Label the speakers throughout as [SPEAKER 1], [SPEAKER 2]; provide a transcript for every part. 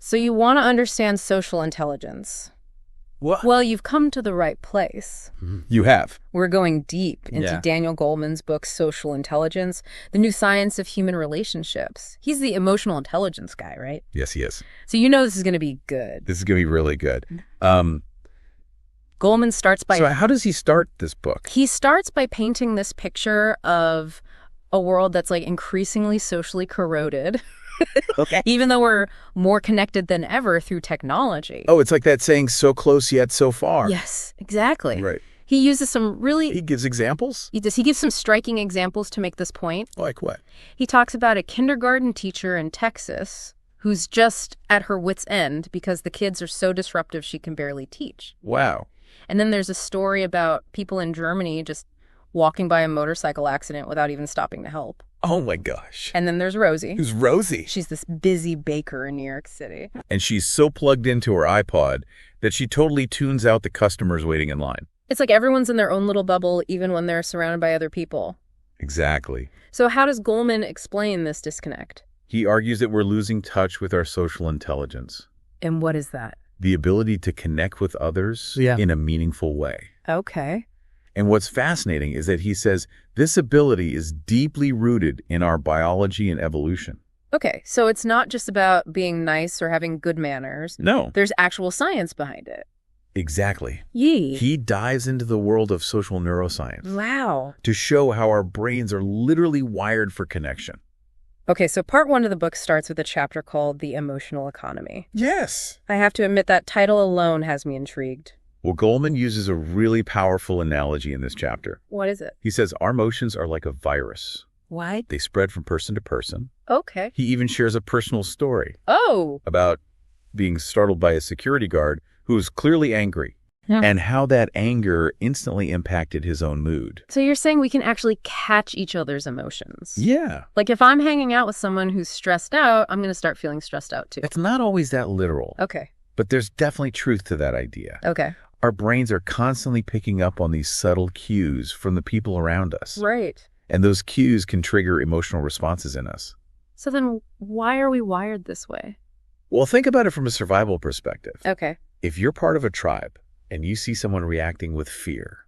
[SPEAKER 1] So you want to understand social intelligence.
[SPEAKER 2] What?
[SPEAKER 1] Well, you've come to the right place.
[SPEAKER 2] You have.
[SPEAKER 1] We're going deep into Daniel Goleman's book, Social Intelligence, the new science of human relationships. He's the emotional intelligence guy, right?
[SPEAKER 2] Yes, he is.
[SPEAKER 1] So you know this is going to be good.
[SPEAKER 2] This is going to be really good.
[SPEAKER 1] Goleman starts by...
[SPEAKER 2] So how does he start this book?
[SPEAKER 1] He starts by painting this picture of a world that's like increasingly socially corroded.
[SPEAKER 2] Okay.
[SPEAKER 1] Even though we're more connected than ever through technology.
[SPEAKER 2] Oh, it's like that saying, so close yet so far.
[SPEAKER 1] Yes, exactly.
[SPEAKER 2] Right.
[SPEAKER 1] He uses some really...
[SPEAKER 2] He gives examples?
[SPEAKER 1] He does. He gives some striking examples to make this point.
[SPEAKER 2] Like what?
[SPEAKER 1] He talks about a kindergarten teacher in Texas who's just at her wit's end because the kids are so disruptive she can barely teach.
[SPEAKER 2] Wow.
[SPEAKER 1] And then there's a story about people in Germany just walking by a motorcycle accident without even stopping to help.
[SPEAKER 2] Oh, my gosh.
[SPEAKER 1] And then there's Rosie.
[SPEAKER 2] Who's Rosie?
[SPEAKER 1] She's this busy baker in New York City.
[SPEAKER 2] And she's so plugged into her iPod that she totally tunes out the customers waiting in line.
[SPEAKER 1] It's like everyone's in their own little bubble, even when they're surrounded by other people.
[SPEAKER 2] Exactly.
[SPEAKER 1] So how does Goleman explain this disconnect?
[SPEAKER 2] He argues that we're losing touch with our social intelligence.
[SPEAKER 1] And what is that?
[SPEAKER 2] The ability to connect with others in a meaningful way.
[SPEAKER 1] Okay.
[SPEAKER 2] And what's fascinating is that he says this ability is deeply rooted in our biology and evolution.
[SPEAKER 1] Okay, so it's not just about being nice or having good manners.
[SPEAKER 2] No.
[SPEAKER 1] There's actual science behind it.
[SPEAKER 2] Exactly.
[SPEAKER 1] Yee.
[SPEAKER 2] He dives into the world of social neuroscience.
[SPEAKER 1] Wow.
[SPEAKER 2] To show how our brains are literally wired for connection.
[SPEAKER 1] Okay, so part 1 of the book starts with a chapter called The Emotional Economy.
[SPEAKER 2] Yes.
[SPEAKER 1] I have to admit that title alone has me intrigued.
[SPEAKER 2] Well, Goleman uses a really powerful analogy in this chapter.
[SPEAKER 1] What is it?
[SPEAKER 2] He says our emotions are like a virus.
[SPEAKER 1] Why?
[SPEAKER 2] They spread from person to person.
[SPEAKER 1] Okay.
[SPEAKER 2] He even shares a personal story
[SPEAKER 1] Oh.
[SPEAKER 2] about being startled by a security guard who was clearly angry and how that anger instantly impacted his own mood.
[SPEAKER 1] So you're saying we can actually catch each other's emotions?
[SPEAKER 2] Yeah.
[SPEAKER 1] Like if I'm hanging out with someone who's stressed out, I'm going to start feeling stressed out too.
[SPEAKER 2] It's not always that literal.
[SPEAKER 1] Okay.
[SPEAKER 2] But there's definitely truth to that idea.
[SPEAKER 1] Okay.
[SPEAKER 2] Our brains are constantly picking up on these subtle cues from the people around us.
[SPEAKER 1] Right.
[SPEAKER 2] And those cues can trigger emotional responses in us.
[SPEAKER 1] So then why are we wired this way?
[SPEAKER 2] Well, think about it from a survival perspective.
[SPEAKER 1] Okay.
[SPEAKER 2] If you're part of a tribe and you see someone reacting with fear,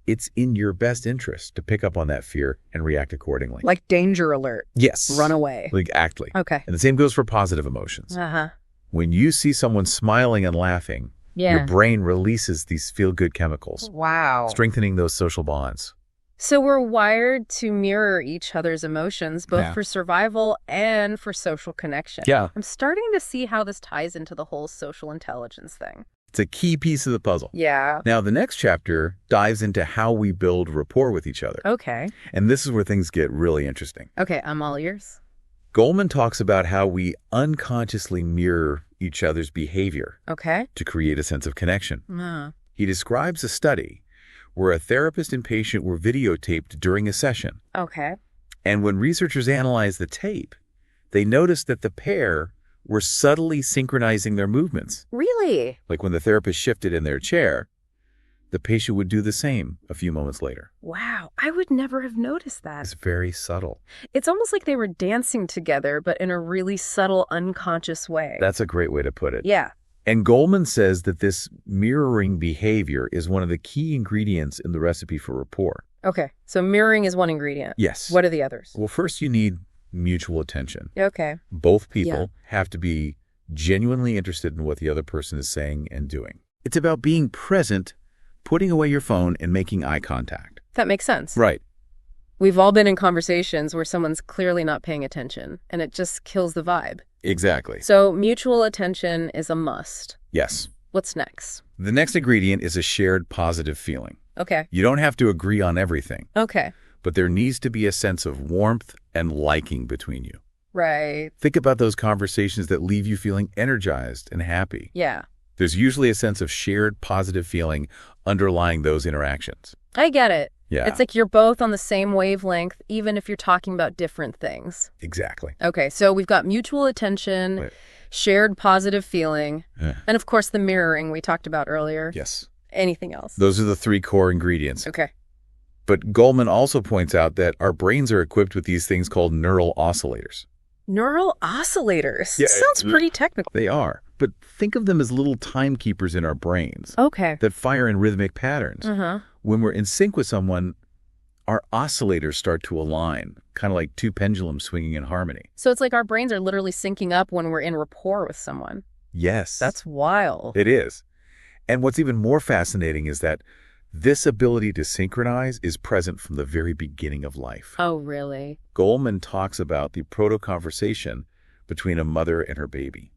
[SPEAKER 2] it's in your best interest to pick up on that fear and react accordingly.
[SPEAKER 1] Like danger alert.
[SPEAKER 2] Yes.
[SPEAKER 1] Run away.
[SPEAKER 2] Exactly.
[SPEAKER 1] Okay.
[SPEAKER 2] And the same goes for positive emotions.
[SPEAKER 1] Uh-huh.
[SPEAKER 2] When you see someone smiling and laughing, your brain releases these feel-good chemicals,
[SPEAKER 1] Wow.
[SPEAKER 2] strengthening those social bonds.
[SPEAKER 1] So we're wired to mirror each other's emotions, both for survival and for social connection.
[SPEAKER 2] Yeah.
[SPEAKER 1] I'm starting to see how this ties into the whole social intelligence thing.
[SPEAKER 2] It's a key piece of the puzzle.
[SPEAKER 1] Yeah.
[SPEAKER 2] Now, the next chapter dives into how we build rapport with each other.
[SPEAKER 1] Okay.
[SPEAKER 2] And this is where things get really interesting.
[SPEAKER 1] Okay, I'm all ears.
[SPEAKER 2] Goleman talks about how we unconsciously mirror each other's behavior
[SPEAKER 1] Okay.
[SPEAKER 2] to create a sense of connection.
[SPEAKER 1] Uh,
[SPEAKER 2] He describes a study where a therapist and patient were videotaped during a session.
[SPEAKER 1] okay.
[SPEAKER 2] And when researchers analyzed the tape, they noticed that the pair were subtly synchronizing their movements.
[SPEAKER 1] Really?
[SPEAKER 2] Like when the therapist shifted in their chair, the patient would do the same a few moments later.
[SPEAKER 1] Wow. I would never have noticed that.
[SPEAKER 2] It's very subtle.
[SPEAKER 1] It's almost like they were dancing together, but in a really subtle, unconscious way.
[SPEAKER 2] That's a great way to put it.
[SPEAKER 1] Yeah.
[SPEAKER 2] And Goleman says that this mirroring behavior is one of the key ingredients in the recipe for rapport.
[SPEAKER 1] Okay. So mirroring is one ingredient.
[SPEAKER 2] Yes.
[SPEAKER 1] What are the others?
[SPEAKER 2] Well, first you need mutual attention.
[SPEAKER 1] Okay.
[SPEAKER 2] Both people have to be genuinely interested in what the other person is saying and doing. It's about being present, putting away your phone, and making eye contact.
[SPEAKER 1] That makes sense.
[SPEAKER 2] Right.
[SPEAKER 1] We've all been in conversations where someone's clearly not paying attention, and it just kills the vibe.
[SPEAKER 2] Exactly.
[SPEAKER 1] So mutual attention is a must.
[SPEAKER 2] Yes.
[SPEAKER 1] What's next?
[SPEAKER 2] The next ingredient is a shared positive feeling.
[SPEAKER 1] Okay.
[SPEAKER 2] You don't have to agree on everything,
[SPEAKER 1] Okay.
[SPEAKER 2] but there needs to be a sense of warmth and liking between you.
[SPEAKER 1] Right.
[SPEAKER 2] Think about those conversations that leave you feeling energized and happy.
[SPEAKER 1] Yeah.
[SPEAKER 2] There's usually a sense of shared positive feeling underlying those interactions.
[SPEAKER 1] I get it.
[SPEAKER 2] Yeah.
[SPEAKER 1] It's like you're both on the same wavelength, even if you're talking about different things.
[SPEAKER 2] Exactly.
[SPEAKER 1] Okay, so we've got mutual attention,
[SPEAKER 2] Right.
[SPEAKER 1] shared positive feeling,
[SPEAKER 2] Yeah.
[SPEAKER 1] and of course the mirroring we talked about earlier.
[SPEAKER 2] Yes.
[SPEAKER 1] Anything else?
[SPEAKER 2] Those are the three core ingredients.
[SPEAKER 1] Okay.
[SPEAKER 2] But Goleman also points out that our brains are equipped with these things called neural oscillators.
[SPEAKER 1] Neural oscillators.
[SPEAKER 2] Yeah,
[SPEAKER 1] Sounds pretty technical.
[SPEAKER 2] They are. But think of them as little timekeepers in our brains
[SPEAKER 1] Okay.
[SPEAKER 2] that fire in rhythmic patterns.
[SPEAKER 1] Uh-huh.
[SPEAKER 2] When we're in sync with someone, our oscillators start to align, kind of like two pendulums swinging in harmony.
[SPEAKER 1] So it's like our brains are literally syncing up when we're in rapport with someone.
[SPEAKER 2] Yes.
[SPEAKER 1] That's wild.
[SPEAKER 2] It is. And what's even more fascinating is that this ability to synchronize is present from the very beginning of life.
[SPEAKER 1] Oh, really?
[SPEAKER 2] Goleman talks about the proto-conversation between a mother and her baby.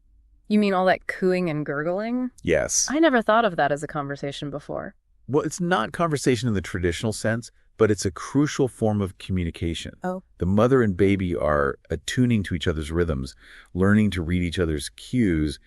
[SPEAKER 1] You mean all that cooing and gurgling?
[SPEAKER 2] Yes.
[SPEAKER 1] I never thought of that as a conversation before.
[SPEAKER 2] Well, it's not conversation in the traditional sense, but it's a crucial form of communication.
[SPEAKER 1] Oh.
[SPEAKER 2] The mother and baby are attuning to each other's rhythms, learning to read each other's cues,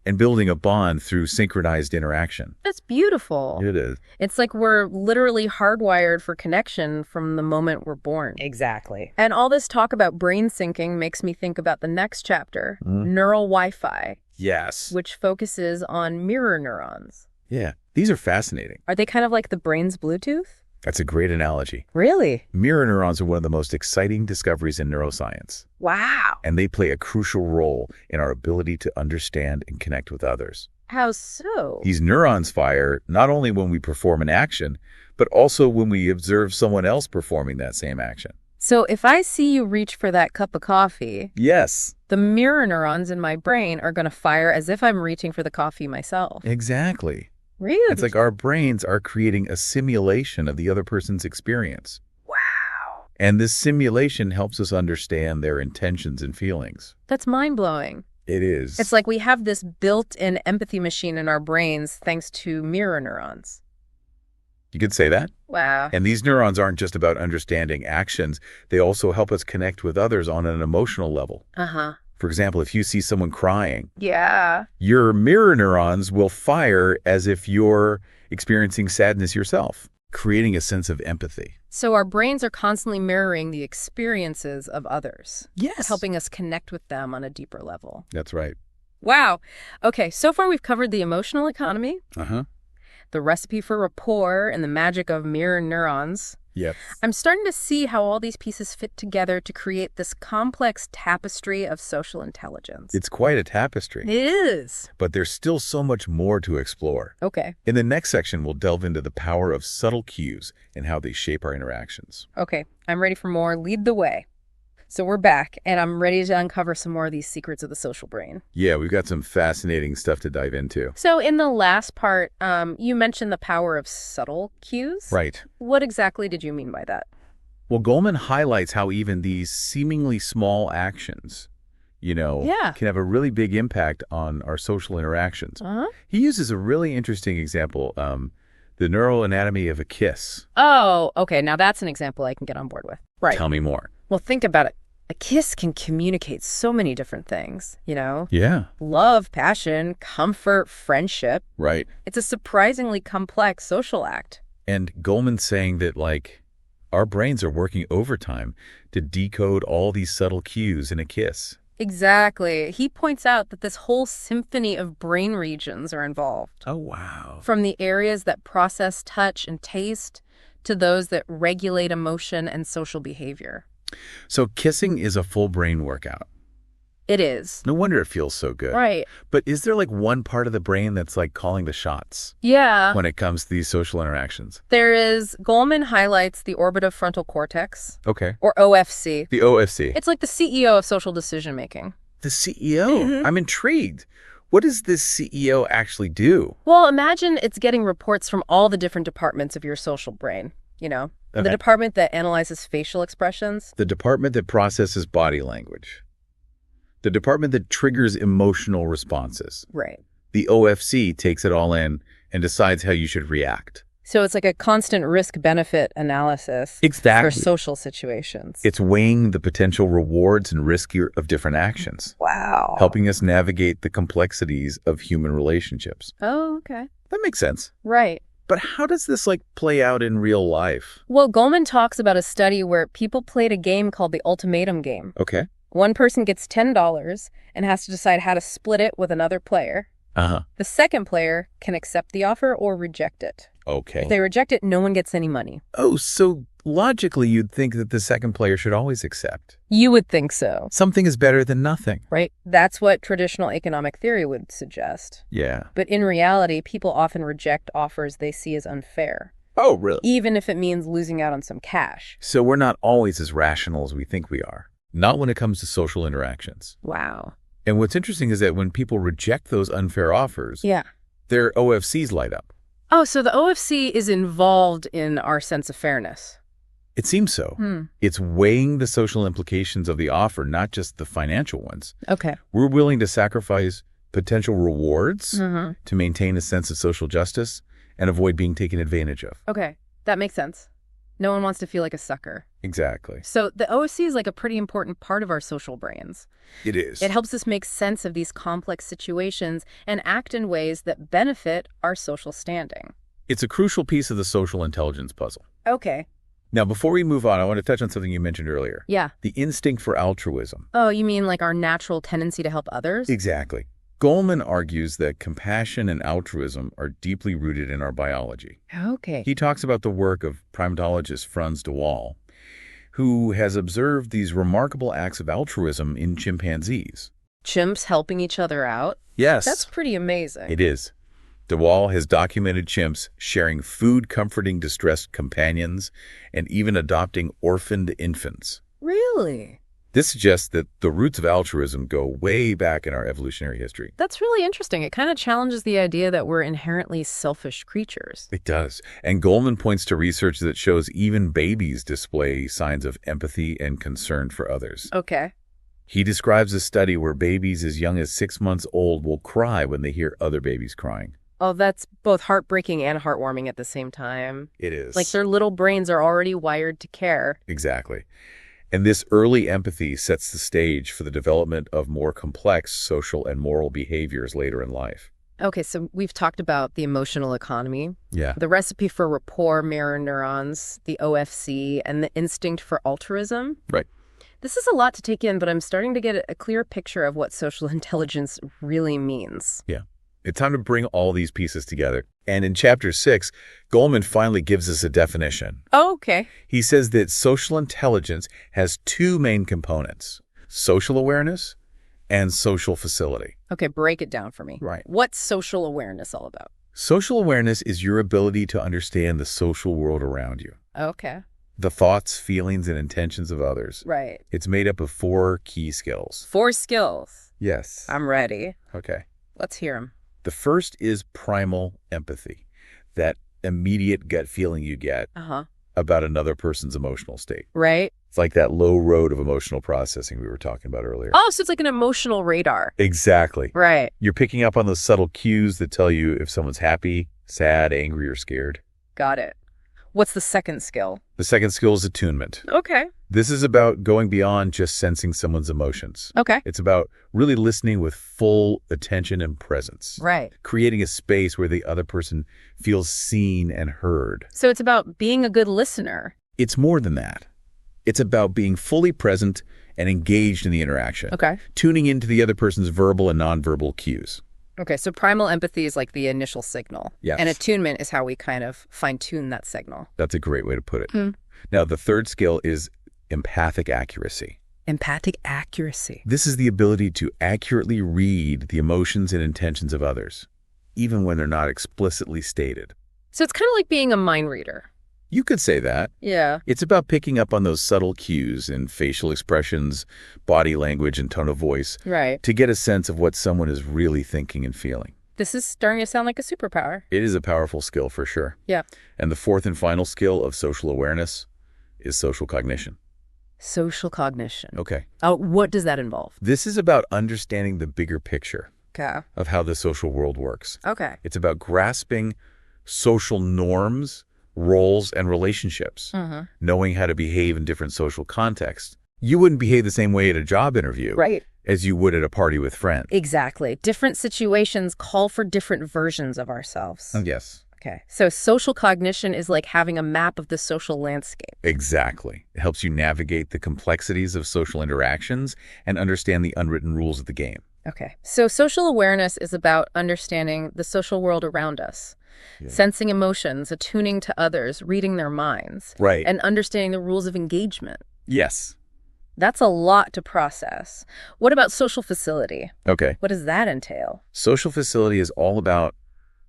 [SPEAKER 2] and building a bond through synchronized interaction.
[SPEAKER 1] That's beautiful.
[SPEAKER 2] It is.
[SPEAKER 1] It's like we're literally hardwired for connection from the moment we're born.
[SPEAKER 3] Exactly.
[SPEAKER 1] And all this talk about brain syncing makes me think about the next chapter, neural Wi-Fi,
[SPEAKER 2] Yes.
[SPEAKER 1] which focuses on mirror neurons.
[SPEAKER 2] Yeah. These are fascinating.
[SPEAKER 1] Are they kind of like the brain's Bluetooth?
[SPEAKER 2] That's a great analogy.
[SPEAKER 1] Really?
[SPEAKER 2] Mirror neurons are one of the most exciting discoveries in neuroscience,
[SPEAKER 1] Wow.
[SPEAKER 2] and they play a crucial role in our ability to understand and connect with others.
[SPEAKER 1] How so?
[SPEAKER 2] These neurons fire not only when we perform an action, but also when we observe someone else performing that same action.
[SPEAKER 1] So if I see you reach for that cup of coffee,
[SPEAKER 2] Yes,
[SPEAKER 1] the mirror neurons in my brain are going to fire as if I'm reaching for the coffee myself.
[SPEAKER 2] exactly.
[SPEAKER 1] Really?
[SPEAKER 2] It's like our brains are creating a simulation of the other person's experience.
[SPEAKER 1] Wow.
[SPEAKER 2] And this simulation helps us understand their intentions and feelings.
[SPEAKER 1] That's mind-blowing.
[SPEAKER 2] It is.
[SPEAKER 1] It's like we have this built-in empathy machine in our brains thanks to mirror neurons.
[SPEAKER 2] You could say that.
[SPEAKER 1] Wow.
[SPEAKER 2] And these neurons aren't just about understanding actions. They also help us connect with others on an emotional level.
[SPEAKER 1] Uh-huh.
[SPEAKER 2] For example, if you see someone crying,
[SPEAKER 1] Yeah.
[SPEAKER 2] your mirror neurons will fire as if you're experiencing sadness yourself, creating a sense of empathy.
[SPEAKER 1] So our brains are constantly mirroring the experiences of others.
[SPEAKER 2] Yes.
[SPEAKER 1] Helping us connect with them on a deeper level.
[SPEAKER 2] That's right.
[SPEAKER 1] Wow. Okay, so far we've covered the emotional economy,
[SPEAKER 2] Uh-huh.
[SPEAKER 1] the recipe for rapport, and the magic of mirror neurons.
[SPEAKER 2] Yep.
[SPEAKER 1] I'm starting to see how all these pieces fit together to create this complex tapestry of social intelligence.
[SPEAKER 2] It's quite a tapestry,
[SPEAKER 1] It is.
[SPEAKER 2] but there's still so much more to explore.
[SPEAKER 1] Okay.
[SPEAKER 2] In the next section, we'll delve into the power of subtle cues and how they shape our interactions.
[SPEAKER 1] Okay, I'm ready for more. Lead the way. So we're back, and I'm ready to uncover some more of these secrets of the social brain.
[SPEAKER 2] Yeah, we've got some fascinating stuff to dive into.
[SPEAKER 1] So in the last part, you mentioned the power of subtle cues.
[SPEAKER 2] Right.
[SPEAKER 1] What exactly did you mean by that?
[SPEAKER 2] Well, Goleman highlights how even these seemingly small actions,
[SPEAKER 1] Yeah.
[SPEAKER 2] can have a really big impact on our social interactions.
[SPEAKER 1] Uh-huh.
[SPEAKER 2] He uses a really interesting example, the neural anatomy of a kiss.
[SPEAKER 1] Oh, okay. Now that's an example I can get on board with. Right.
[SPEAKER 2] Tell me more.
[SPEAKER 1] Well, think about it. A kiss can communicate so many different things,
[SPEAKER 2] Yeah,
[SPEAKER 1] Love, passion, comfort, friendship.
[SPEAKER 2] right.
[SPEAKER 1] It's a surprisingly complex social act.
[SPEAKER 2] And Goleman's saying that, our brains are working overtime to decode all these subtle cues in a kiss.
[SPEAKER 1] Exactly. He points out that this whole symphony of brain regions are involved.
[SPEAKER 2] Oh, wow.
[SPEAKER 1] From the areas that process touch and taste to those that regulate emotion and social behavior.
[SPEAKER 2] So kissing is a full brain workout.
[SPEAKER 1] It is.
[SPEAKER 2] No wonder it feels so good.
[SPEAKER 1] Right.
[SPEAKER 2] But is there one part of the brain that's calling the shots
[SPEAKER 1] Yeah.
[SPEAKER 2] when it comes to these social interactions?
[SPEAKER 1] There is, Goleman highlights the orbitofrontal cortex,
[SPEAKER 2] Okay.
[SPEAKER 1] or OFC.
[SPEAKER 2] The OFC.
[SPEAKER 1] It's like the CEO of social decision making.
[SPEAKER 2] The CEO.
[SPEAKER 1] Mhm.
[SPEAKER 2] I'm intrigued. What does this CEO actually do?
[SPEAKER 1] Well, imagine it's getting reports from all the different departments of your social brain, The
[SPEAKER 2] Okay.
[SPEAKER 1] department that analyzes facial expressions.
[SPEAKER 2] The department that processes body language. The department that triggers emotional responses.
[SPEAKER 1] Right.
[SPEAKER 2] The OFC takes it all in and decides how you should react.
[SPEAKER 1] So it's like a constant risk-benefit analysis for social situations.
[SPEAKER 2] It's weighing the potential rewards and risk of different actions,
[SPEAKER 1] Wow.
[SPEAKER 2] helping us navigate the complexities of human relationships.
[SPEAKER 1] Oh, okay.
[SPEAKER 2] That makes sense.
[SPEAKER 1] Right.
[SPEAKER 2] But how does this play out in real life?
[SPEAKER 1] Well, Goleman talks about a study where people played a game called the ultimatum game.
[SPEAKER 2] Okay.
[SPEAKER 1] One person gets $10 and has to decide how to split it with another player.
[SPEAKER 2] Uh-huh.
[SPEAKER 1] The second player can accept the offer or reject it.
[SPEAKER 2] Okay.
[SPEAKER 1] If they reject it, no one gets any money.
[SPEAKER 2] Oh, so Logically, you'd think that the second player should always accept.
[SPEAKER 1] You would think so.
[SPEAKER 2] Something is better than nothing.
[SPEAKER 1] Right? That's what traditional economic theory would suggest.
[SPEAKER 2] Yeah.
[SPEAKER 1] But in reality, people often reject offers they see as unfair,
[SPEAKER 2] Oh, really?
[SPEAKER 1] even if it means losing out on some cash.
[SPEAKER 2] So we're not always as rational as we think we are. Not when it comes to social interactions.
[SPEAKER 1] Wow.
[SPEAKER 2] And what's interesting is that when people reject those unfair offers,
[SPEAKER 1] Yeah.
[SPEAKER 2] their OFCs light up.
[SPEAKER 1] Oh, so the OFC is involved in our sense of fairness.
[SPEAKER 2] It seems so. It's weighing the social implications of the offer, not just the financial ones.
[SPEAKER 1] Okay.
[SPEAKER 2] We're willing to sacrifice potential rewards to maintain a sense of social justice and avoid being taken advantage of.
[SPEAKER 1] Okay. That makes sense. No one wants to feel like a sucker.
[SPEAKER 2] Exactly.
[SPEAKER 1] So the OFC is like a pretty important part of our social brains.
[SPEAKER 2] It is.
[SPEAKER 1] It helps us make sense of these complex situations and act in ways that benefit our social standing.
[SPEAKER 2] It's a crucial piece of the social intelligence puzzle.
[SPEAKER 1] Okay.
[SPEAKER 2] Now, before we move on, I want to touch on something you mentioned earlier.
[SPEAKER 1] Yeah.
[SPEAKER 2] The instinct for altruism.
[SPEAKER 1] Oh, you mean like our natural tendency to help others?
[SPEAKER 2] Exactly. Goleman argues that compassion and altruism are deeply rooted in our biology.
[SPEAKER 1] Okay.
[SPEAKER 2] He talks about the work of primatologist Franz de Waal, who has observed these remarkable acts of altruism in chimpanzees.
[SPEAKER 1] Chimps helping each other out?
[SPEAKER 2] Yes.
[SPEAKER 1] That's pretty amazing.
[SPEAKER 2] It is. De Waal has documented chimps sharing food, comforting distressed companions, and even adopting orphaned infants.
[SPEAKER 1] Really?
[SPEAKER 2] This suggests that the roots of altruism go way back in our evolutionary history.
[SPEAKER 1] That's really interesting. It kind of challenges the idea that we're inherently selfish creatures.
[SPEAKER 2] It does. And Goleman points to research that shows even babies display signs of empathy and concern for others.
[SPEAKER 1] Okay.
[SPEAKER 2] He describes a study where babies as young as 6 months old will cry when they hear other babies crying.
[SPEAKER 1] Oh, that's both heartbreaking and heartwarming at the same time.
[SPEAKER 2] It is.
[SPEAKER 1] Like their little brains are already wired to care.
[SPEAKER 2] Exactly. And this early empathy sets the stage for the development of more complex social and moral behaviors later in life.
[SPEAKER 1] Okay, so we've talked about the emotional economy,
[SPEAKER 2] Yeah.
[SPEAKER 1] the recipe for rapport mirror neurons, the OFC, and the instinct for altruism.
[SPEAKER 2] Right.
[SPEAKER 1] This is a lot to take in, but I'm starting to get a clear picture of what social intelligence really means.
[SPEAKER 2] Yeah. It's time to bring all these pieces together. And in Chapter 6, Goleman finally gives us a definition.
[SPEAKER 1] Oh, okay.
[SPEAKER 2] He says that social intelligence has two main components: social awareness and social facility.
[SPEAKER 1] Okay, break it down for me.
[SPEAKER 2] Right.
[SPEAKER 1] What's social awareness all about?
[SPEAKER 2] Social awareness is your ability to understand the social world around you,
[SPEAKER 1] Okay.
[SPEAKER 2] the thoughts, feelings, and intentions of others.
[SPEAKER 1] Right.
[SPEAKER 2] It's made up of 4 key skills.
[SPEAKER 1] 4 skills.
[SPEAKER 2] Yes.
[SPEAKER 1] I'm ready.
[SPEAKER 2] Okay.
[SPEAKER 1] Let's hear them.
[SPEAKER 2] The first is primal empathy, that immediate gut feeling you get
[SPEAKER 1] Uh-huh.
[SPEAKER 2] about another person's emotional state.
[SPEAKER 1] Right?
[SPEAKER 2] It's like that low road of emotional processing we were talking about earlier.
[SPEAKER 1] Oh, so it's like an emotional radar.
[SPEAKER 2] Exactly.
[SPEAKER 1] Right.
[SPEAKER 2] You're picking up on those subtle cues that tell you if someone's happy, sad, angry, or scared.
[SPEAKER 1] Got it. What's the second skill?
[SPEAKER 2] The second skill is attunement.
[SPEAKER 1] Okay.
[SPEAKER 2] This is about going beyond just sensing someone's emotions.
[SPEAKER 1] Okay.
[SPEAKER 2] It's about really listening with full attention and presence.
[SPEAKER 1] Right.
[SPEAKER 2] Creating a space where the other person feels seen and heard.
[SPEAKER 1] So it's about being a good listener.
[SPEAKER 2] It's more than that. It's about being fully present and engaged in the interaction.
[SPEAKER 1] Okay.
[SPEAKER 2] Tuning into the other person's verbal and nonverbal cues.
[SPEAKER 1] Okay, so primal empathy is like the initial signal.
[SPEAKER 2] Yes.
[SPEAKER 1] And attunement is how we kind of fine-tune that signal.
[SPEAKER 2] That's a great way to put it. Now, the third skill is empathic accuracy.
[SPEAKER 1] Empathic accuracy.
[SPEAKER 2] This is the ability to accurately read the emotions and intentions of others, even when they're not explicitly stated.
[SPEAKER 1] So it's kind of like being a mind reader.
[SPEAKER 2] You could say that.
[SPEAKER 1] Yeah.
[SPEAKER 2] It's about picking up on those subtle cues in facial expressions, body language, and tone of voice
[SPEAKER 1] Right.
[SPEAKER 2] to get a sense of what someone is really thinking and feeling.
[SPEAKER 1] This is starting to sound like a superpower.
[SPEAKER 2] It is a powerful skill for sure.
[SPEAKER 1] Yeah.
[SPEAKER 2] And the fourth and final skill of social awareness is social cognition.
[SPEAKER 1] Social cognition.
[SPEAKER 2] Okay.
[SPEAKER 1] Oh, what does that involve?
[SPEAKER 2] This is about understanding the bigger picture
[SPEAKER 1] Okay.
[SPEAKER 2] of how the social world works.
[SPEAKER 1] Okay.
[SPEAKER 2] It's about grasping social norms, roles, and relationships, knowing how to behave in different social contexts. You wouldn't behave the same way at a job interview
[SPEAKER 1] Right.
[SPEAKER 2] as you would at a party with friends.
[SPEAKER 1] Exactly. Different situations call for different versions of ourselves.
[SPEAKER 2] Yes,
[SPEAKER 1] Okay. So social cognition is like having a map of the social landscape.
[SPEAKER 2] exactly. It helps you navigate the complexities of social interactions and understand the unwritten rules of the game.
[SPEAKER 1] Okay. So social awareness is about understanding the social world around us, sensing emotions, attuning to others, reading their minds,
[SPEAKER 2] Right.
[SPEAKER 1] and understanding the rules of engagement.
[SPEAKER 2] Yes.
[SPEAKER 1] That's a lot to process. What about social facility?
[SPEAKER 2] Okay.
[SPEAKER 1] What does that entail?
[SPEAKER 2] Social facility is all about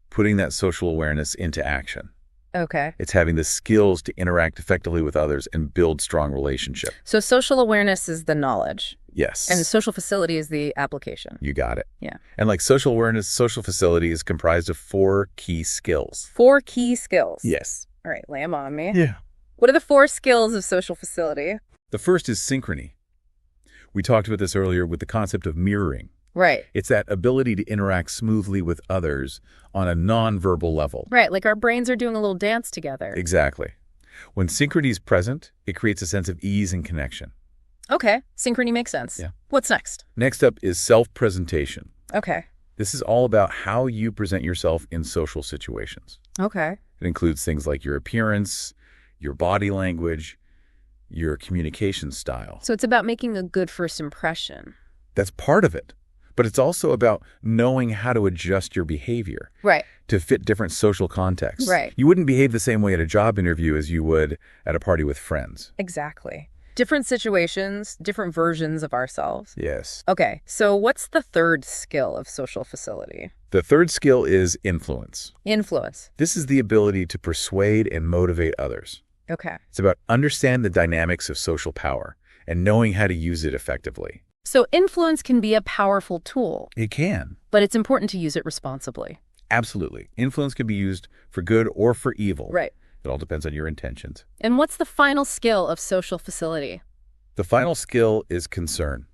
[SPEAKER 2] putting that social awareness into action.
[SPEAKER 1] Okay.
[SPEAKER 2] It's having the skills to interact effectively with others and build strong relationships.
[SPEAKER 1] So social awareness is the knowledge,
[SPEAKER 2] Yes.
[SPEAKER 1] and social facility is the application.
[SPEAKER 2] You got it.
[SPEAKER 1] Yeah.
[SPEAKER 2] And like social awareness, social facility is comprised of 4 key skills.
[SPEAKER 1] 4 key skills.
[SPEAKER 2] Yes.
[SPEAKER 1] All right, lay them on me.
[SPEAKER 2] Yeah.
[SPEAKER 1] What are the 4 skills of social facility?
[SPEAKER 2] The first is synchrony. We talked about this earlier with the concept of mirroring.
[SPEAKER 1] Right.
[SPEAKER 2] It's that ability to interact smoothly with others on a non-verbal level.
[SPEAKER 1] Right, like our brains are doing a little dance together.
[SPEAKER 2] Exactly. When synchrony is present, it creates a sense of ease and connection.
[SPEAKER 1] Okay, synchrony makes sense.
[SPEAKER 2] Yeah.
[SPEAKER 1] What's next?
[SPEAKER 2] Next up is self-presentation.
[SPEAKER 1] Okay.
[SPEAKER 2] This is all about how you present yourself in social situations.
[SPEAKER 1] Okay.
[SPEAKER 2] It includes things like your appearance, your body language, your communication style.
[SPEAKER 1] So it's about making a good first impression.
[SPEAKER 2] That's part of it. But it's also about knowing how to adjust your behavior
[SPEAKER 1] Right.
[SPEAKER 2] to fit different social contexts.
[SPEAKER 1] Right.
[SPEAKER 2] You wouldn't behave the same way at a job interview as you would at a party with friends.
[SPEAKER 1] Exactly. Different situations, different versions of ourselves.
[SPEAKER 2] Yes.
[SPEAKER 1] Okay, so what's the third skill of social facility?
[SPEAKER 2] The third skill is influence.
[SPEAKER 1] Influence.
[SPEAKER 2] This is the ability to persuade and motivate others.
[SPEAKER 1] Okay.
[SPEAKER 2] It's about understanding the dynamics of social power and knowing how to use it effectively.
[SPEAKER 1] So influence can be a powerful tool,
[SPEAKER 2] It can.
[SPEAKER 1] but it's important to use it responsibly.
[SPEAKER 2] Absolutely. Influence can be used for good or for evil.
[SPEAKER 1] Right.
[SPEAKER 2] It all depends on your intentions.
[SPEAKER 1] And what's the final skill of social facility?
[SPEAKER 2] The final skill is concern.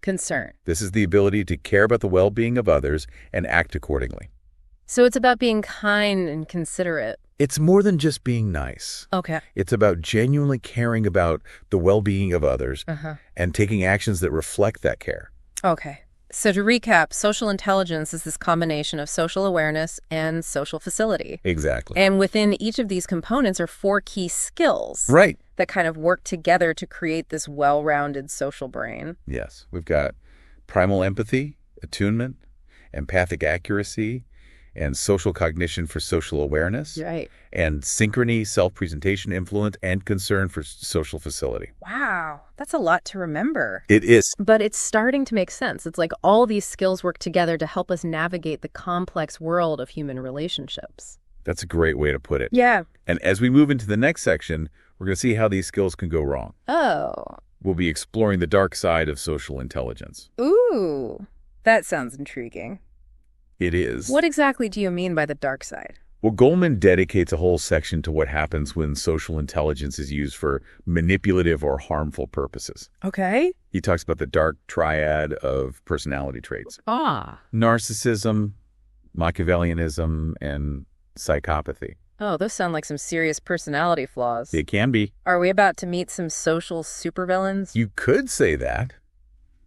[SPEAKER 1] Concern.
[SPEAKER 2] This is the ability to care about the well-being of others and act accordingly.
[SPEAKER 1] So it's about being kind and considerate.
[SPEAKER 2] It's more than just being nice.
[SPEAKER 1] Okay.
[SPEAKER 2] It's about genuinely caring about the well-being of others and taking actions that reflect that care.
[SPEAKER 1] Okay. So to recap, social intelligence is this combination of social awareness and social facility.
[SPEAKER 2] Exactly.
[SPEAKER 1] And within each of these components are 4 key skills
[SPEAKER 2] Right.
[SPEAKER 1] that kind of work together to create this well-rounded social brain.
[SPEAKER 2] Yes. We've got primal empathy, attunement, empathic accuracy, and social cognition for social awareness,
[SPEAKER 1] Right.
[SPEAKER 2] and synchrony, self-presentation, influence, and concern for social facility.
[SPEAKER 1] Wow, that's a lot to remember.
[SPEAKER 2] It is.
[SPEAKER 1] But it's starting to make sense. It's like all these skills work together to help us navigate the complex world of human relationships.
[SPEAKER 2] That's a great way to put it.
[SPEAKER 1] Yeah.
[SPEAKER 2] And as we move into the next section, we're going to see how these skills can go wrong.
[SPEAKER 1] Oh.
[SPEAKER 2] We'll be exploring the dark side of social intelligence.
[SPEAKER 1] Ooh, that sounds intriguing.
[SPEAKER 2] It is.
[SPEAKER 1] What exactly do you mean by the dark side?
[SPEAKER 2] Well, Goleman dedicates a whole section to what happens when social intelligence is used for manipulative or harmful purposes.
[SPEAKER 1] Okay.
[SPEAKER 2] He talks about the dark triad of personality traits:
[SPEAKER 1] Ah.
[SPEAKER 2] narcissism, Machiavellianism, and psychopathy.
[SPEAKER 1] Oh, those sound like some serious personality flaws.
[SPEAKER 2] It can be.
[SPEAKER 1] Are we about to meet some social supervillains?
[SPEAKER 2] You could say that.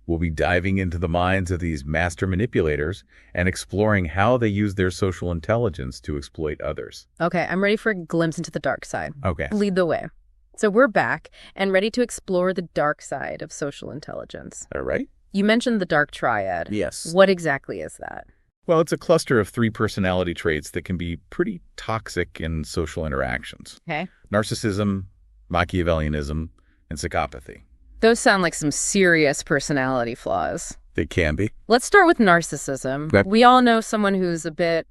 [SPEAKER 2] We'll be diving into the minds of these master manipulators and exploring how they use their social intelligence to exploit others.
[SPEAKER 1] Okay, I'm ready for a glimpse into the dark side.
[SPEAKER 2] Okay.
[SPEAKER 1] Lead the way. So we're back and ready to explore the dark side of social intelligence.
[SPEAKER 2] All right.
[SPEAKER 1] You mentioned the dark triad.
[SPEAKER 2] Yes.
[SPEAKER 1] What exactly is that?
[SPEAKER 2] Well, it's a cluster of 3 personality traits that can be pretty toxic in social interactions:
[SPEAKER 1] Okay.
[SPEAKER 2] narcissism, Machiavellianism, and psychopathy.
[SPEAKER 1] Those sound like some serious personality flaws.
[SPEAKER 2] They can be.
[SPEAKER 1] Let's start with narcissism.
[SPEAKER 2] Okay.
[SPEAKER 1] We all know someone who's a bit,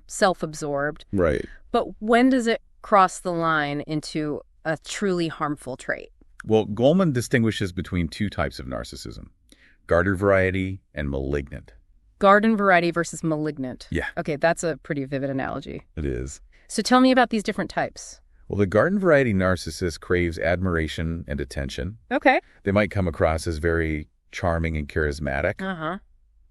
[SPEAKER 1] self-absorbed.
[SPEAKER 2] Right.
[SPEAKER 1] But when does it cross the line into a truly harmful trait?
[SPEAKER 2] Well, Goleman distinguishes between 2 types of narcissism: garden variety and malignant.
[SPEAKER 1] Garden variety versus malignant.
[SPEAKER 2] Yeah.
[SPEAKER 1] Okay, that's a pretty vivid analogy.
[SPEAKER 2] It is.
[SPEAKER 1] So tell me about these different types.
[SPEAKER 2] Well, the garden variety narcissist craves admiration and attention.
[SPEAKER 1] Okay.
[SPEAKER 2] They might come across as very charming and charismatic,
[SPEAKER 1] Uh-huh.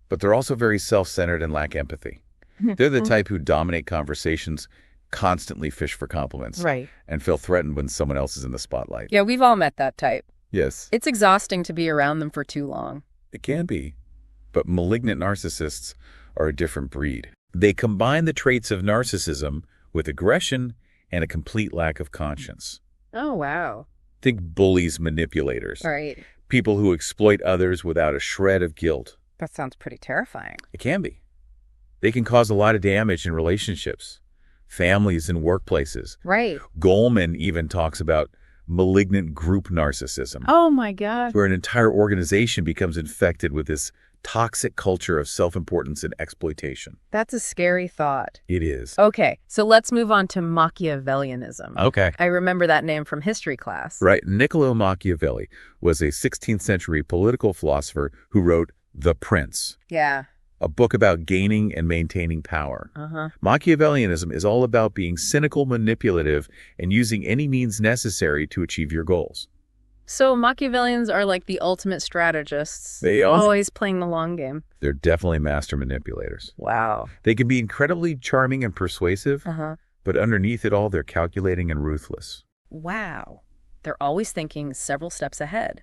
[SPEAKER 2] but they're also very self-centered and lack empathy. They're the type who dominate conversations, constantly fish for compliments,
[SPEAKER 1] Right.
[SPEAKER 2] and feel threatened when someone else is in the spotlight.
[SPEAKER 1] Yeah, we've all met that type.
[SPEAKER 2] Yes,
[SPEAKER 1] It's exhausting to be around them for too long.
[SPEAKER 2] it can be. But malignant narcissists are a different breed. They combine the traits of narcissism with aggression and a complete lack of conscience.
[SPEAKER 1] Oh, wow.
[SPEAKER 2] Think bullies, manipulators,
[SPEAKER 1] All right.
[SPEAKER 2] people who exploit others without a shred of guilt.
[SPEAKER 1] That sounds pretty terrifying.
[SPEAKER 2] It can be. They can cause a lot of damage in relationships, families, and workplaces.
[SPEAKER 1] Right.
[SPEAKER 2] Goleman even talks about malignant group narcissism,
[SPEAKER 1] Oh, my God.
[SPEAKER 2] where an entire organization becomes infected with this toxic culture of self-importance and exploitation.
[SPEAKER 1] That's a scary thought.
[SPEAKER 2] It is.
[SPEAKER 1] Okay, so let's move on to Machiavellianism.
[SPEAKER 2] Okay.
[SPEAKER 1] I remember that name from history class.
[SPEAKER 2] Right. Niccolo Machiavelli was a 16th century political philosopher who wrote The Prince,
[SPEAKER 1] Yeah.
[SPEAKER 2] a book about gaining and maintaining power. Machiavellianism is all about being cynical, manipulative, and using any means necessary to achieve your goals.
[SPEAKER 1] So Machiavellians are like the ultimate strategists.
[SPEAKER 2] They are.
[SPEAKER 1] Always playing the long game.
[SPEAKER 2] They're definitely master manipulators.
[SPEAKER 1] Wow.
[SPEAKER 2] They can be incredibly charming and persuasive, but underneath it all, they're calculating and ruthless.
[SPEAKER 1] Wow. They're always thinking several steps ahead.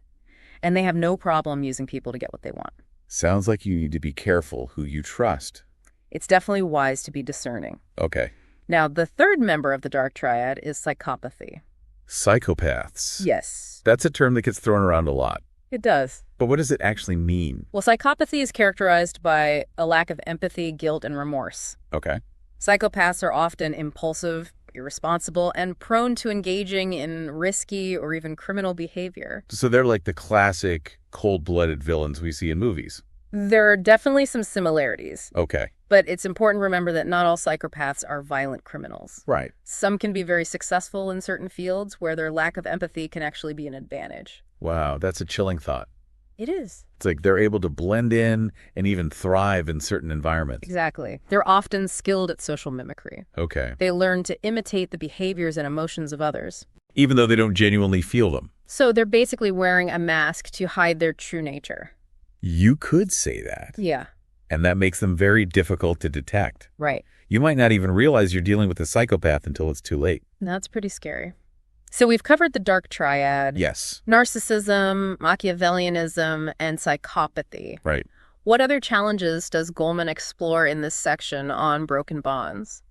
[SPEAKER 1] And they have no problem using people to get what they want.
[SPEAKER 2] Sounds like you need to be careful who you trust.
[SPEAKER 1] It's definitely wise to be discerning.
[SPEAKER 2] Okay.
[SPEAKER 1] Now, the third member of the dark triad is psychopathy.
[SPEAKER 2] Psychopaths.
[SPEAKER 1] Yes,
[SPEAKER 2] That's a term that gets thrown around a lot.
[SPEAKER 1] it does.
[SPEAKER 2] But what does it actually mean?
[SPEAKER 1] Well, psychopathy is characterized by a lack of empathy, guilt, and remorse.
[SPEAKER 2] Okay.
[SPEAKER 1] Psychopaths are often impulsive, irresponsible, and prone to engaging in risky or even criminal behavior.
[SPEAKER 2] So they're like the classic cold-blooded villains we see in movies.
[SPEAKER 1] There are definitely some similarities,
[SPEAKER 2] Okay.
[SPEAKER 1] but it's important to remember that not all psychopaths are violent criminals.
[SPEAKER 2] Right.
[SPEAKER 1] Some can be very successful in certain fields where their lack of empathy can actually be an advantage.
[SPEAKER 2] Wow, that's a chilling thought.
[SPEAKER 1] It is.
[SPEAKER 2] It's like they're able to blend in and even thrive in certain environments.
[SPEAKER 1] Exactly. They're often skilled at social mimicry.
[SPEAKER 2] Okay.
[SPEAKER 1] They learn to imitate the behaviors and emotions of others.
[SPEAKER 2] Even though they don't genuinely feel them.
[SPEAKER 1] So they're basically wearing a mask to hide their true nature.
[SPEAKER 2] You could say that.
[SPEAKER 1] Yeah,
[SPEAKER 2] And that makes them very difficult to detect.
[SPEAKER 1] right.
[SPEAKER 2] You might not even realize you're dealing with a psychopath until it's too late.
[SPEAKER 1] That's pretty scary. So we've covered the dark triad.
[SPEAKER 2] Yes.
[SPEAKER 1] Narcissism, Machiavellianism, and psychopathy.
[SPEAKER 2] Right.
[SPEAKER 1] What other challenges does Goleman explore in this section on broken bonds?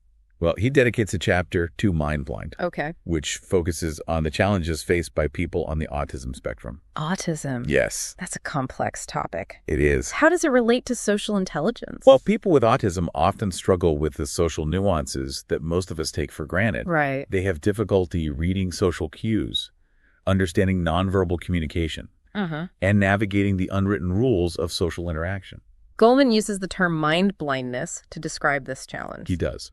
[SPEAKER 2] Well, he dedicates a chapter to Mind Blind,
[SPEAKER 1] Okay.
[SPEAKER 2] which focuses on the challenges faced by people on the autism spectrum.
[SPEAKER 1] Autism.
[SPEAKER 2] Yes,
[SPEAKER 1] That's a complex topic.
[SPEAKER 2] it is.
[SPEAKER 1] How does it relate to social intelligence?
[SPEAKER 2] Well, people with autism often struggle with the social nuances that most of us take for granted.
[SPEAKER 1] right.
[SPEAKER 2] They have difficulty reading social cues, understanding nonverbal communication, and navigating the unwritten rules of social interaction.
[SPEAKER 1] Goleman uses the term mind blindness to describe this challenge.
[SPEAKER 2] He does.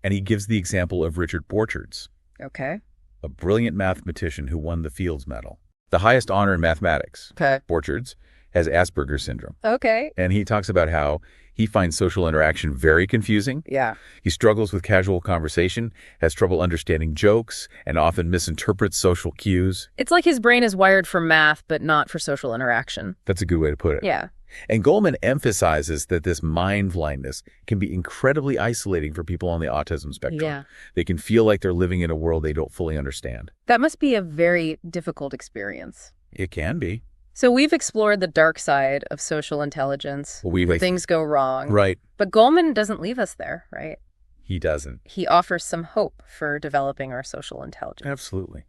[SPEAKER 2] And he gives the example of Richard Borchards,
[SPEAKER 1] Okay.
[SPEAKER 2] a brilliant mathematician who won the Fields Medal, the highest honor in mathematics.
[SPEAKER 1] Okay.
[SPEAKER 2] Borchards has Asperger's syndrome.
[SPEAKER 1] Okay.
[SPEAKER 2] And he talks about how he finds social interaction very confusing.
[SPEAKER 1] Yeah.
[SPEAKER 2] He struggles with casual conversation, has trouble understanding jokes, and often misinterprets social cues.
[SPEAKER 1] It's like his brain is wired for math, but not for social interaction.
[SPEAKER 2] That's a good way to put it.
[SPEAKER 1] Yeah.
[SPEAKER 2] And Goleman emphasizes that this mind blindness can be incredibly isolating for people on the autism spectrum.
[SPEAKER 1] Yeah.
[SPEAKER 2] They can feel like they're living in a world they don't fully understand.
[SPEAKER 1] That must be a very difficult experience.
[SPEAKER 2] It can be.
[SPEAKER 1] So we've explored the dark side of social intelligence. Things go wrong.
[SPEAKER 2] Right.
[SPEAKER 1] But Goleman doesn't leave us there, right?
[SPEAKER 2] He doesn't.
[SPEAKER 1] He offers some hope for developing our social intelligence.
[SPEAKER 2] Absolutely.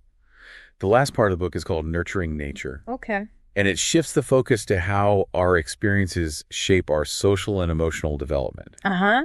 [SPEAKER 2] The last part of the book is called Nurturing Nature.
[SPEAKER 1] Okay.
[SPEAKER 2] And it shifts the focus to how our experiences shape our social and emotional development.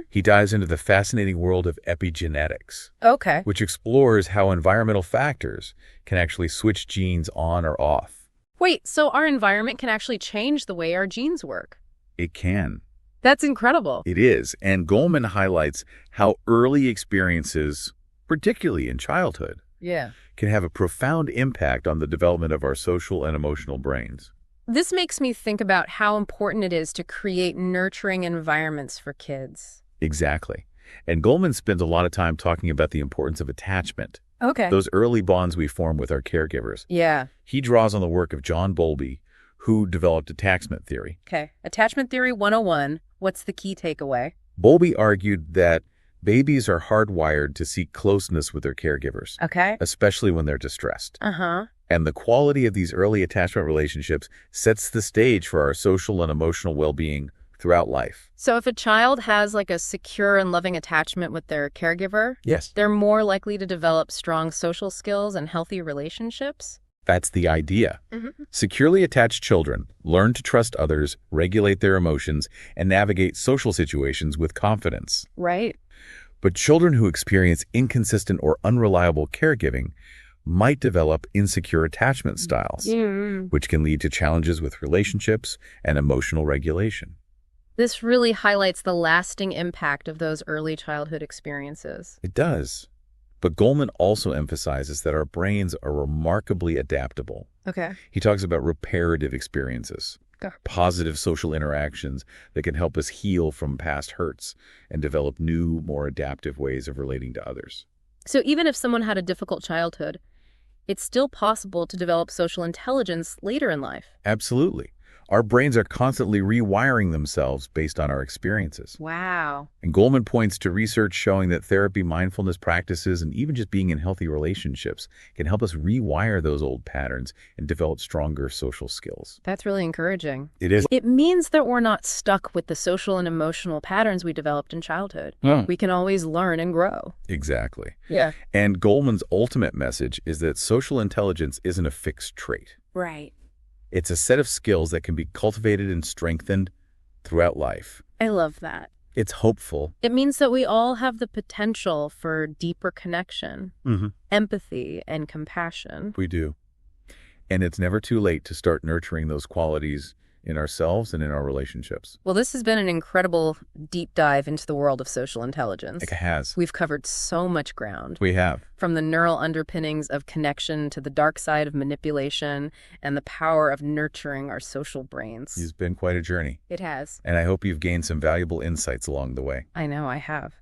[SPEAKER 2] He dives into the fascinating world of epigenetics,
[SPEAKER 1] Okay.
[SPEAKER 2] which explores how environmental factors can actually switch genes on or off.
[SPEAKER 1] Wait, so our environment can actually change the way our genes work?
[SPEAKER 2] It can.
[SPEAKER 1] That's incredible.
[SPEAKER 2] It is. And Goleman highlights how early experiences, particularly in childhood,
[SPEAKER 1] Yeah.
[SPEAKER 2] can have a profound impact on the development of our social and emotional brains.
[SPEAKER 1] This makes me think about how important it is to create nurturing environments for kids.
[SPEAKER 2] Exactly. And Goleman spends a lot of time talking about the importance of attachment,
[SPEAKER 1] Okay.
[SPEAKER 2] those early bonds we form with our caregivers.
[SPEAKER 1] Yeah.
[SPEAKER 2] He draws on the work of John Bowlby, who developed attachment theory.
[SPEAKER 1] Okay. Attachment theory 101. What's the key takeaway?
[SPEAKER 2] Bowlby argued that babies are hardwired to seek closeness with their caregivers,
[SPEAKER 1] Okay.
[SPEAKER 2] especially when they're distressed.
[SPEAKER 1] Uh-huh.
[SPEAKER 2] And the quality of these early attachment relationships sets the stage for our social and emotional well-being throughout life.
[SPEAKER 1] So if a child has like a secure and loving attachment with their caregiver,
[SPEAKER 2] Yes.
[SPEAKER 1] they're more likely to develop strong social skills and healthy relationships?
[SPEAKER 2] That's the idea.
[SPEAKER 1] Mm-hmm.
[SPEAKER 2] Securely attached children learn to trust others, regulate their emotions, and navigate social situations with confidence.
[SPEAKER 1] Right.
[SPEAKER 2] But children who experience inconsistent or unreliable caregiving might develop insecure attachment styles, which can lead to challenges with relationships and emotional regulation.
[SPEAKER 1] This really highlights the lasting impact of those early childhood experiences.
[SPEAKER 2] It does. But Goleman also emphasizes that our brains are remarkably adaptable.
[SPEAKER 1] Okay.
[SPEAKER 2] He talks about reparative experiences,
[SPEAKER 1] Okay.
[SPEAKER 2] positive social interactions that can help us heal from past hurts and develop new, more adaptive ways of relating to others.
[SPEAKER 1] So even if someone had a difficult childhood, it's still possible to develop social intelligence later in life.
[SPEAKER 2] Absolutely. Our brains are constantly rewiring themselves based on our experiences.
[SPEAKER 1] Wow.
[SPEAKER 2] And Goleman points to research showing that therapy, mindfulness practices, and even just being in healthy relationships can help us rewire those old patterns and develop stronger social skills.
[SPEAKER 1] That's really encouraging.
[SPEAKER 2] It is.
[SPEAKER 1] It means that we're not stuck with the social and emotional patterns we developed in childhood. We can always learn and grow.
[SPEAKER 2] Exactly.
[SPEAKER 1] Yeah.
[SPEAKER 2] And Goleman's ultimate message is that social intelligence isn't a fixed trait.
[SPEAKER 1] Right.
[SPEAKER 2] It's a set of skills that can be cultivated and strengthened throughout life.
[SPEAKER 1] I love that.
[SPEAKER 2] It's hopeful.
[SPEAKER 1] It means that we all have the potential for deeper connection, empathy, and compassion.
[SPEAKER 2] We do. And it's never too late to start nurturing those qualities in ourselves and in our relationships.
[SPEAKER 1] Well, this has been an incredible deep dive into the world of social intelligence.
[SPEAKER 2] It has.
[SPEAKER 1] We've covered so much ground.
[SPEAKER 2] We have.
[SPEAKER 1] From the neural underpinnings of connection to the dark side of manipulation and the power of nurturing our social brains.
[SPEAKER 2] It's been quite a journey.
[SPEAKER 1] It has.
[SPEAKER 2] And I hope you've gained some valuable insights along the way.
[SPEAKER 1] I know I have.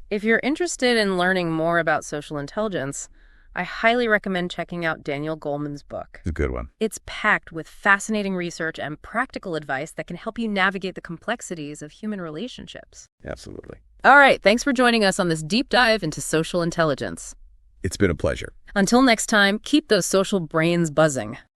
[SPEAKER 1] If you're interested in learning more about social intelligence, I highly recommend checking out Daniel Goleman's book.
[SPEAKER 2] It's a good one.
[SPEAKER 1] It's packed with fascinating research and practical advice that can help you navigate the complexities of human relationships.
[SPEAKER 2] Absolutely.
[SPEAKER 1] All right, thanks for joining us on this deep dive into social intelligence.
[SPEAKER 2] It's been a pleasure.
[SPEAKER 1] Until next time, keep those social brains buzzing.